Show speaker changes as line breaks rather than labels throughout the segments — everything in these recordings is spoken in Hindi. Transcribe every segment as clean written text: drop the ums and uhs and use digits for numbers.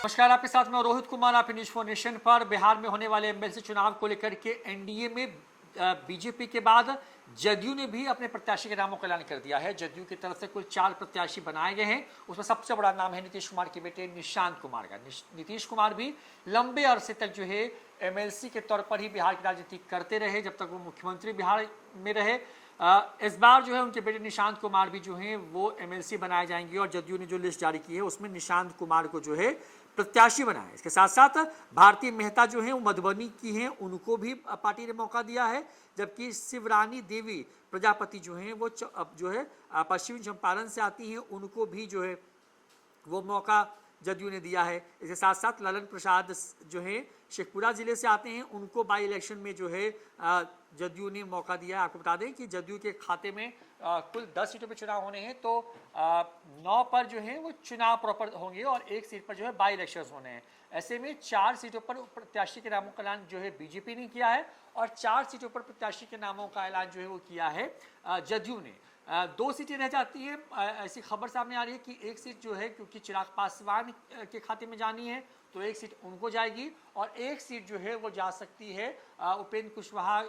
नमस्कार, आपके साथ मैं रोहित कुमार। आप न्यूज फॉर नेशन पर बिहार में होने वाले एमएलसी चुनाव को लेकर के एनडीए में बीजेपी के बाद जदयू ने भी अपने प्रत्याशी के नामों का ऐलान कर दिया है। जदयू की तरफ से कुल 4 प्रत्याशी बनाए गए हैं। उसमें सबसे बड़ा नाम है नीतीश कुमार के बेटे निशांत कुमार का। नीतीश कुमार भी लंबे अरसे तक जो है एमएलसी के तौर पर ही बिहार की राजनीति करते रहे, जब तक वो मुख्यमंत्री बिहार में रहे। इस बार जो है उनके बेटे निशांत कुमार भी जो हैं वो एमएलसी बनाए जाएंगे और जदयू ने जो लिस्ट जारी की है उसमें निशांत कुमार को जो है प्रत्याशी बनाया है। इसके साथ साथ भारती मेहता जो है वो मधुबनी की हैं, उनको भी पार्टी ने मौका दिया है, जबकि शिवरानी देवी प्रजापति जो हैं वो जो है पश्चिमी चंपारण से आती हैं, उनको भी जो है वो मौका जदयू ने दिया है। इसके साथ साथ ललन प्रसाद जो है शेखपुरा जिले से आते हैं, उनको बाई इलेक्शन में जो है जदयू ने मौका दिया है। आपको बता दें कि जदयू के खाते में कुल 10 सीटों पर चुनाव होने हैं, तो 9 पर जो है वो चुनाव प्रॉपर होंगे और 1 सीट पर जो है बाई इलेक्शन होने हैं। ऐसे में 4 सीटों पर प्रत्याशी के नामों का ऐलान जो है बीजेपी ने किया है और 4 सीटों पर प्रत्याशी के नामों का ऐलान जो है वो किया है जदयू ने। 2 सीटें रह जाती है। ऐसी खबर सामने आ रही है कि 1 सीट जो है क्योंकि चिराग पासवान के खाते में जानी है तो 1 सीट उनको जाएगी और 1 सीट जो है वो जा सकती है उपेंद्र कुशवाहा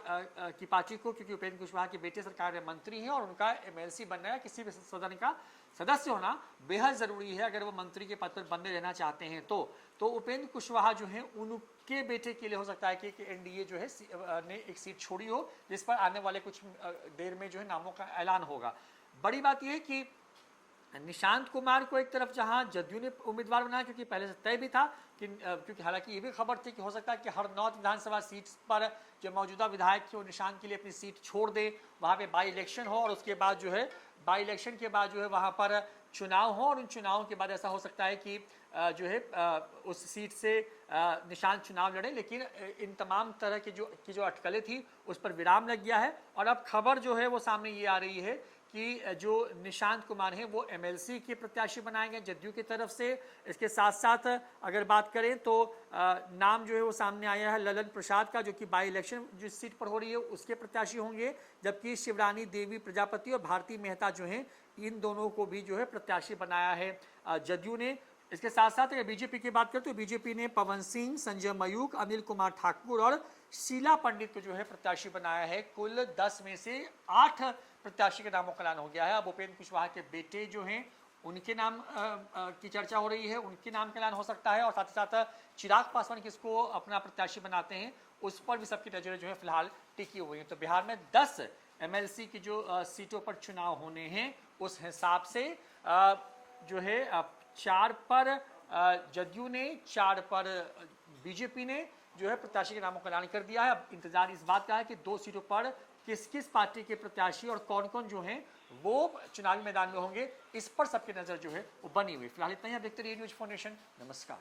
की पार्टी को, क्योंकि उपेंद्र कुशवाहा के बेटे सरकार में मंत्री हैं और उनका एमएलसी बनना है, किसी भी सदन का सदस्य होना बेहद ज़रूरी है अगर वो मंत्री के पद पर बने रहना चाहते हैं। तो उपेंद्र कुशवाहा जो है उनके बेटे के लिए हो सकता है कि एनडीए जो है ने 1 सीट छोड़ी हो, जिस पर आने वाले कुछ देर में जो है नामों का ऐलान होगा। बड़ी बात यह है कि निशांत कुमार को एक तरफ जहां जदयू ने उम्मीदवार बनाया, क्योंकि पहले से तय भी था कि क्योंकि हालांकि ये भी खबर थी कि हो सकता है कि हर 9 विधानसभा सीट पर जो मौजूदा विधायक थे वो निशांत के लिए अपनी सीट छोड़ दे, वहां पे बाई इलेक्शन हो और उसके बाद जो है बाई इलेक्शन के बाद जो है वहां पर चुनाव हो और उन चुनावों के बाद ऐसा हो सकता है कि जो है उस सीट से निशांत चुनाव लड़े। लेकिन इन तमाम तरह की जो अटकलें थी उस पर विराम लग गया है और अब खबर जो है वो सामने ये आ रही है कि जो निशांत कुमार हैं वो एमएलसी के प्रत्याशी बनाए गए जदयू की तरफ से। इसके साथ साथ अगर बात करें तो नाम जो है वो सामने आया है ललन प्रसाद का, जो कि बाई इलेक्शन जिस सीट पर हो रही है उसके प्रत्याशी होंगे, जबकि शिवरानी देवी प्रजापति और भारती मेहता जो हैं इन दोनों को भी जो है प्रत्याशी बनाया है जदयू ने। इसके साथ साथ अगर बीजेपी की बात करें तो बीजेपी ने पवन सिंह, संजय मयूख, अनिल कुमार ठाकुर और शीला पंडित को जो है प्रत्याशी बनाया है। कुल 10 में से 8 प्रत्याशी के नामों का ऐलान हो गया है। अब उपेंद्र कुशवाहा के बेटे जो हैं उनके नाम की चर्चा हो रही है, उनके नाम का ऐलान हो सकता है और साथ ही साथ चिराग पासवान किसको अपना प्रत्याशी बनाते हैं उस पर भी सबकी नजरें जो है फिलहाल टिकी हुई हैं। तो बिहार में 10 एमएलसी की जो सीटों पर चुनाव होने हैं उस हिसाब से जो है 4 पर जदयू ने, 4 पर बीजेपी ने जो है प्रत्याशी के नामों का ऐलान कर दिया है। अब इंतजार इस बात का है कि 2 सीटों पर किस किस पार्टी के प्रत्याशी और कौन कौन जो हैं वो चुनावी मैदान में होंगे, इस पर सबकी नजर जो है वो बनी हुई। फिलहाल इतना ही। आप देखते रहिए न्यूज फॉर नेशन। नमस्कार।